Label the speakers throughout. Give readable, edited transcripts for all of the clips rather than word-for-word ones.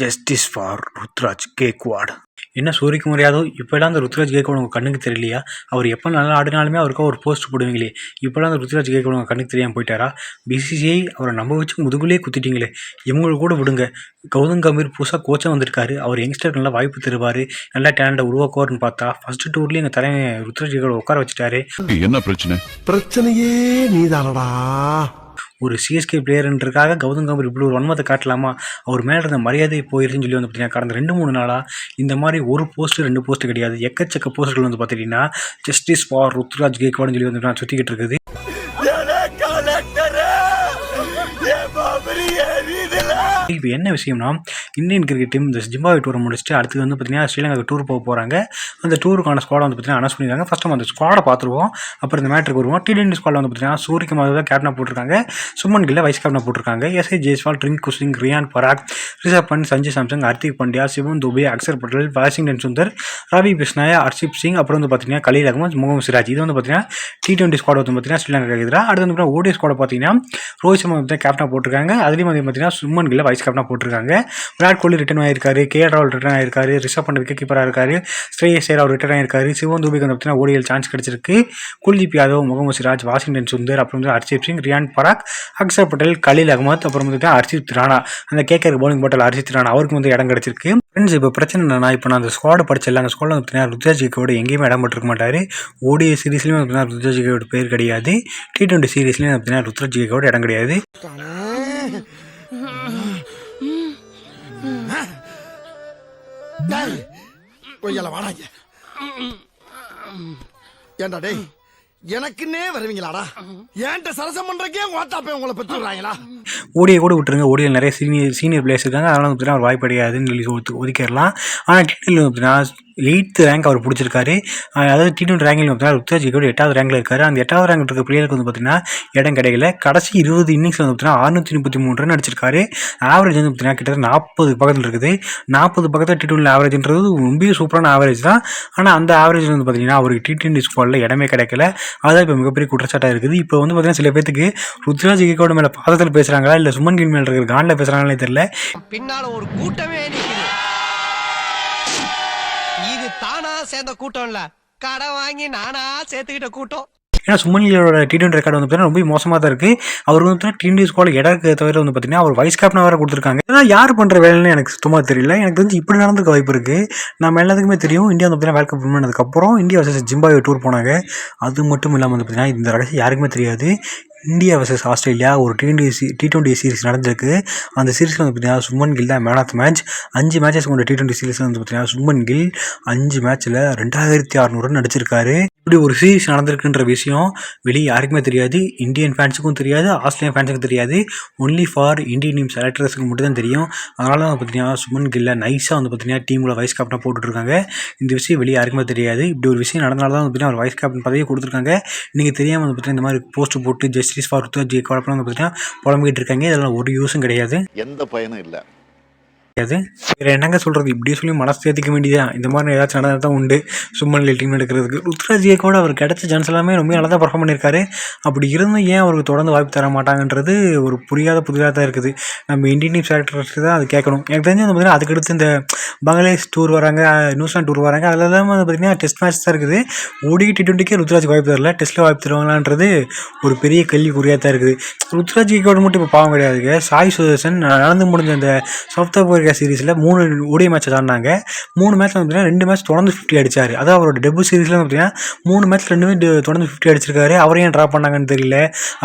Speaker 1: Justice for Ruturaj Gaikwad. என்ன சூரியகுமார் யாதவ் இப்போல்லாம் அந்த ருத்ராஜ் கேக்வாட் உங்கள் கண்ணுக்கு தெரியலையா? அவர் எப்போ நல்லா ஆடினாலுமே அவருக்கா ஒரு போஸ்ட் போடுவீங்களே, இப்போல்லாம் அந்த ருத்ராஜ் கேக்வாட் உங்கள் கண்ணுக்கு தெரியாமல் போயிட்டாரா? பிசிசிஐ அவரை நம்ப வச்சு முதுகுலேயே குத்திட்டீங்களே, இவங்களுக்கு கூட விடுங்க. கௌதம் கம்பீர் புதுசாக கோச்சாக வந்திருக்காரு, அவர் யங்ஸ்டருக்கு நல்லா வாய்ப்பு தருவார், நல்லா டேலண்ட்டை உருவாக்குவார்னு பார்த்தா ஃபர்ஸ்ட் டூர்லேயே எங்கள் தலைமை ருத்ராஜ் கேக்வாட் உட்கார வச்சுட்டாரு.
Speaker 2: என்ன பிரச்சனை?
Speaker 3: பிரச்சனையே நீதானடா.
Speaker 1: ஒரு சிஎஸ்கே பிளேயர்ன்றதுக்காக கௌதம் கம்பீர் இப்படி ஒரு வன்மத்தை காட்டலாமா? அவர் மேலே இருந்த மரியாதை போயிருச்சுன்னு சொல்லி வந்து பார்த்தீங்கன்னா கடந்த 2-3 நாளாக இந்த மாதிரி ஒரு போஸ்ட்டு 2 போஸ்ட்டு கிடையாது, எக்கச்சக்க போஸ்ட்டுகள் வந்து பார்த்துட்டிங்கன்னா ஜஸ்டிஸ் ஃபார் ருத்ராஜ் கேக்வாட்னு சொல்லி வந்து நான் சுற்றிக்கிட்டு இருக்குது. இப்போ என்ன விஷயம்னா, இந்தியன் கிரிக்கெட் டீம் இந்த ஜிம்பாப்வே டூரை முடிச்சுட்டு அடுத்து வந்து பார்த்தீங்கன்னா ஸ்ரீலங்காவுக்கு டூர் போக போகிறாங்க. அந்த டூருக்கான ஸ்குவாடை வந்து பார்த்தீங்கன்னா அனௌன்ஸ் பண்ணியிருக்காங்க. ஃபஸ்ட் நம்ம அந்த ஸ்குவாடை பார்த்துருவோம், அப்புறம் இந்த மேட்ருக்கு வருவோம். T20 ஸ்குவாடில் வந்து பார்த்தீங்கன்னா சூரியகுமார் தான் கேப்டனாக போட்டிருக்காங்க, சுமன் கில்லை வைஸ் கேப்டனாக போட்டிருக்காங்க. எஸ்ஐ ஜெய்ஸ்வால், ரிங்கு சிங், ரியான் பராக், ரிஷப் பண்ட், சஞ்சு சாம்சங், ஹர்திக் பாண்டியா, சிவன் துபே, அக்ஷர் பட்டேல், வாஷிங்டன் சுந்தர், ரவி பிஷ்னாயா, ஹர்ஷிப் சிங், அப்புறம் வந்து பார்த்தீங்கன்னா கலீல் அகமது, முகமது சிராஜ். இது வந்து பார்த்தீங்கன்னா T20 ஸ்குவாட் வந்து பார்த்தீங்கன்னா ஸ்ரீலங்கா எதிராக. அடுத்து வந்து ODI ஸ்குவாடை பார்த்தீங்கன்னா ரோஹித் சர்மா வந்து கேப்டனாக போட்டிருக்காங்க. அதுலேயும் வந்து பார்த்தீங்கன்னா சுமன் கில்லை வைஸ் கேப்டனாக போட்டிருக்காங்க. விராட் கோலி ரிட்டர்ன் ஆயிருக்காரு, KL ராகுல் ரிட்டர்ன் ஆயிருக்காரு, ரிஷப் பண்ட் விக்கெட் கீப்பராக இருக்காரு, ஸ்ரேயஸ் ஐயர் அவர் ரிட்டர்ன் ஆயிருக்காரு, சிவன் துபேக்கு வந்து பார்த்தீங்கன்னா ODI சான்ஸ் கிடைச்சிருக்கு. குல்தீப் யாதவ், முகமது சிராஜ், வாஷிங்டன் சுந்தர், அப்புறம் வந்து ஹர்ஷிப் சிங், ரியான் பராக், அக்ஷர் பட்டேல், கலீல் அகமது, அப்புறம் வந்து ஹர்ஷித் ராணா, அந்த கேக்கர் பவுலிங் போட்டல் ஹர்ஷித் ராணா அவருக்கு வந்து இடம் கிடைச்சிருக்கு. ஃப்ரெண்ட்ஸ், இப்போ பிரச்சனை என்னன்னா, இப்போ நான் அந்த ஸ்குவாடை படிச்சிடல, அந்த ஸ்குவாடில் வந்து பார்த்தீங்கன்னா ருத்ராஜ் கேக்வாட் எங்கேயுமே இடம் பெற்றிருக்க மாட்டார். ODI சீரீஸ்லேயும் வந்து பார்த்தீங்கன்னா ருத்ராஜ் கேக்வாட் பேர் கிடையாது, T20 சீரீஸ்லேயும் வந்து பார்த்தீங்கன்னா ருத்ராஜ் கேக்வாட் இடம் கிடையாது.
Speaker 3: ஏண்டா டேய், எனக்குன்னே வருவீங்களாடா? ஏன்ட்ட சரசம் பண்றக்கே வாட்டாப்பே உங்களை பெற்றுறாங்களா?
Speaker 1: ODI கூட விட்டுருங்க, ODI நிறைய சீனியர் பிளேயர்ஸ் இருக்காங்க, அதனால வந்து ஒரு வாய்ப்பு கிடையாதுன்னு சொல்லி ஒதுக்கிடலாம். ஆனால் T20 பார்த்தீங்கன்னா 8th ரேங்க் அவர் பிடிச்சிருக்காரு. அதாவது T20 ரேங்கில் பார்த்தீங்கன்னா ருத்ராஜ் கேக்வாட் 8வது ரேங்கில் இருக்காரு. அந்த 8வது ரேங்க் இருக்க பிளேயருக்கு வந்து பார்த்தீங்கன்னா இடம் கிடைக்கல. கடைசி 20 இன்னிங்ஸில் வந்து பார்த்தீங்கன்னா 633 ரன் அடிச்சிருக்காரு. ஆவரேஜ் வந்து பார்த்தீங்கன்னா கிட்டத்தட்ட 40 பக்கத்தில் இருக்குது. 40 பக்கத்தில் T20 ஆவரேஜ்ன்றது ரொம்ப சூப்பரான ஆவரேஜ் தான். ஆனால் அந்த ஆவரேஜ் வந்து பார்த்தீங்கன்னா அவருக்கு T20 ஸ்குவாடில் இடமே கிடைக்கல. அதுதான் இப்போ மிகப்பெரிய குற்றச்சாட்டாக இருக்குது. இப்போ வந்து பார்த்தீங்கன்னா சில பேருக்கு ருத்ராஜ் கேக்வாட் மேலே பாதத்தில் பேசுகிறாங்களா இல்லை சுமன் கில் மேலே இருக்கிற காண்டில் பேசுகிறாங்களே தெரியல.
Speaker 4: பின்னால ஒரு கூட்டமே நிக்குது. இது தானா சேர்ந்த கூட்டம் இல்ல, கடை வாங்கி நானா சேர்த்துக்கிட்ட கூட்டம்.
Speaker 1: ஏன்னா சுமன் கில்லோட T20 ரெக்கார்டு வந்து பார்த்தீங்கன்னா ரொம்ப மோசமாக தான் இருக்குது. அவர் வந்து பார்த்தீங்கன்னா T20 ஸ்குவாடில் இடத்துக்கு தவிர வந்து பார்த்தீங்கன்னா அவர் வைஸ் கேப்டனாக வேறு கொடுத்துருக்காங்க. ஏன்னா யார் பண்ணுற வேலைன்னு எனக்கு சுத்தமாக தெரியல. எனக்கு தெரிஞ்சு இப்படி நடந்துக்க வாய்ப்பு இருக்குது. நம்ம எல்லாத்துக்குமே தெரியும், இந்தியா வந்து பார்த்தீங்கன்னா வேர்ல்ட் கப் வின் பண்ணதுக்கப்புறம் இந்தியா வர்சஸ் ஜிம்பாப்வே டூர் போனாங்க. அது மட்டும் இல்லாமல் வந்து பார்த்தீங்கன்னா இந்த ரகசியம் யாருக்குமே தெரியாது, இந்தியா வர்சஸ் ஆஸ்திரேலியா ஒரு T20 சீரிஸ் நடந்திருக்கு. அந்த சீரிஸில் வந்து பார்த்தீங்கன்னா சுமன் கில் தான் man of the match. 5 matches கொண்ட T20 சீரிஸில் வந்து பார்த்தீங்கன்னா சுமன் கில் 5 மேட்ச்சில் 2600 ரன் அடிச்சிருக்காரு. இப்படி ஒரு சீரிஸ் நடந்திருக்குன்ற விஷயம் வெளியே யாருக்குமே தெரியாது, இந்தியன் ஃபேன்ஸுக்கும் தெரியாது, ஆஸ்திரேலியன் ஃபேன்ஸுக்கும் தெரியாது. ஒன்லி ஃபார் இந்தியன் டீம் செலக்டர்ஸுக்கு மட்டும் தான் தெரியும். அதனால வந்து பார்த்தீங்கன்னா சுமன் கில்லை நைஸாக வந்து பார்த்தீங்கன்னா டீமில் வைஸ் கேப்டனாக போட்டுட்ருக்காங்க. இந்த விஷயம் வெளியே யாருக்குமே தெரியாது. இப்படி ஒரு விஷயம் நடந்தனால தான் வந்து பார்த்தீங்கன்னா அவர் வைஸ் கேப்டன் பதவியை கொடுத்துருக்காங்க. நீங்கள் தெரியாமல் வந்து பார்த்தீங்கன்னா இந்த மாதிரி போஸ்ட் போட்டு ஜஸ்டிஸ் ஃபார் ருத்ராஜ் கேக்வாட் வந்து பார்த்தீங்கன்னா புலம்பிக்கிட்டு இருக்காங்க. இதெல்லாம் ஒரு யூஸும் கிடையாது,
Speaker 5: எந்த பயனும் இல்லை.
Speaker 1: வேறு என்னங்க சொல்கிறது, இப்படியே சொல்லி மனசு தேர்த்திக்க வேண்டியதான். இந்த மாதிரி ஏதாச்சும் நடந்தால் தான் உண்டு சுமன் கில் டீம் எடுக்கிறதுக்கு. ருத்ராஜ் கேக்வாட் அவர் கிடைச்ச சான்ஸ் எல்லாமே ரொம்ப நல்லா தான் பர்ஃபார்ம் பண்ணியிருக்காரு. அப்படி இருந்தும் ஏன் அவருக்கு தொடர்ந்து வாய்ப்பு தர மாட்டாங்கன்றது ஒரு புதிதாக தான் இருக்குது. நம்ம இந்தியன் டீம் செலக்டர்ஸ்க்கு தான் அது கேட்கணும். எனக்கு தெரிஞ்சு வந்து பார்த்தீங்கன்னா அதுக்கடுத்து இந்த பங்களாதேஷ் டூர் வராங்க, நியூசிலாந்து டூர் வராங்க, அதில் தான் வந்து பார்த்தீங்கன்னா டெஸ்ட் மேட்ச் தான் இருக்குது. ODI T20க்கே ருத்ராஜ் வாய்ப்பு தரல, டெஸ்ட்டில் வாய்ப்பு தருவாங்களான்றது ஒரு பெரிய கேள்விக்குறியாக தான் இருக்குது. ருத்ராஜ் கேக்வாட் மட்டும் இப்போ பாவம் கிடையாதுங்க. சாய் சுதர்சன் நடந்து முடிஞ்ச இந்த சவுத் ஆப்பிரிக்கா சீரிஸில் 3 ODI மேட்ச் ஆடினாங்க. 3 மேட்ச் வந்து 2 மேட்ச் தொடர்ந்து 50 அடிச்சார். அதாவது அவரோட டெபு சீரிஸில் பார்த்தீங்கன்னா 3 மேட்ச் 2 தொடர்ந்து 50 அடிச்சிருக்காரு. அவரையும் ட்ராப் பண்ணாங்கன்னு தெரியல.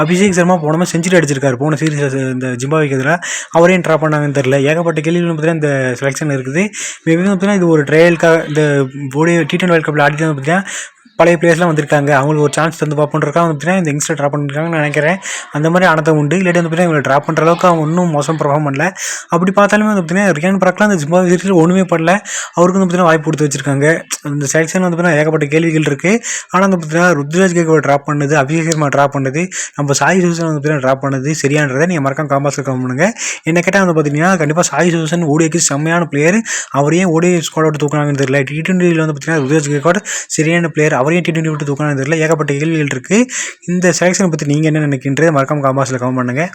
Speaker 1: அபிஷேக் சர்மா போன மேட்ச் செஞ்சுரி அடிச்சிருக்காரு போன சீரிஸ் இந்த ஜிம்பாப்வேக்கு எதிராக, அவரையும் ட்ராப் பண்ணாங்கன்னு தெரியல. ஏகப்பட்ட கேள்விகள் பார்த்தீங்கன்னா இந்த செலெக்ஷன் இருக்குது. மேபி பார்த்தீங்கன்னா இது ஒரு ட்ரையலுக்காக இந்த T20 வேர்ல்ட் கப்பில் ஆடிட்டு வந்து பார்த்தீங்கன்னா பழைய பிளேயர்ஸ்லாம் வந்திருக்காங்க, அவங்களுக்கு ஒரு சான்ஸ் தந்து பார்ப்போன்றக்காக வந்து பார்த்தீங்கன்னா இந்த யங்ஸ்டர் ட்ராப் பண்ணியிருக்காங்கன்னு நினைக்கிறேன். அந்த மாதிரி அனத்தை உண்டு. இல்லாட்டி வந்து பார்த்தீங்கன்னா இவங்களை ட்ராப் பண்ணுற அளவுக்கு அவங்க இன்னும் மோசம் பர்ஃபார்ம் பண்ணல. அப்படி பார்த்தாலுமே வந்து பார்த்தீங்கன்னா ரியான் பராக்லாம் அந்த ஜிம்பாப்வே சீரிஸில் ஒன்றுமே பண்ணல, அவருக்கு வந்து பார்த்தீங்கன்னா வாய்ப்பு கொடுத்து வச்சிருக்காங்க. இந்த செலெக்ஷன் வந்து பார்த்தீங்கன்னா ஏகப்பட்ட கேள்விகள் இருக்குது. ஆனால் வந்து பார்த்தீங்கன்னா ருத்ராஜ் கேக்வாட் ட்ராப் பண்ணது, அபிஷேக் சர்மா ட்ராப் பண்ணது, நம்ம சாய் சுதர்சன் வந்து பார்த்தீங்கன்னா ட்ராப் பண்ணது சரியானதை நீங்கள் மறக்காம காம்பாஸில் கமெண்ட் பண்ணுங்கள். என்ன கேட்டால் வந்து பார்த்தீங்கன்னா கண்டிப்பாக சாய் சுதர்சன் ODIக்கு செம்மையான பிளேயர், அவரையும் ODI ஸ்குவாடோட தூக்குனாங்கன்னு தெரியல. T20யில் வந்து பார்த்தீங்கன்னா ருத்ராஜ் கேக்வாட் சரியான பிளேயர், அவரையும் T20 விட்டு தூக்குனாங்கன்னு தெரியல. ஏகப்பட்ட கேள்விகள் இருக்குது. இந்த செலெக்ஷனை பற்றி நீங்கள் என்ன நினைக்கின்றதை மறக்காம காம்பாஸில் கமெண்ட் பண்ணுங்கள்.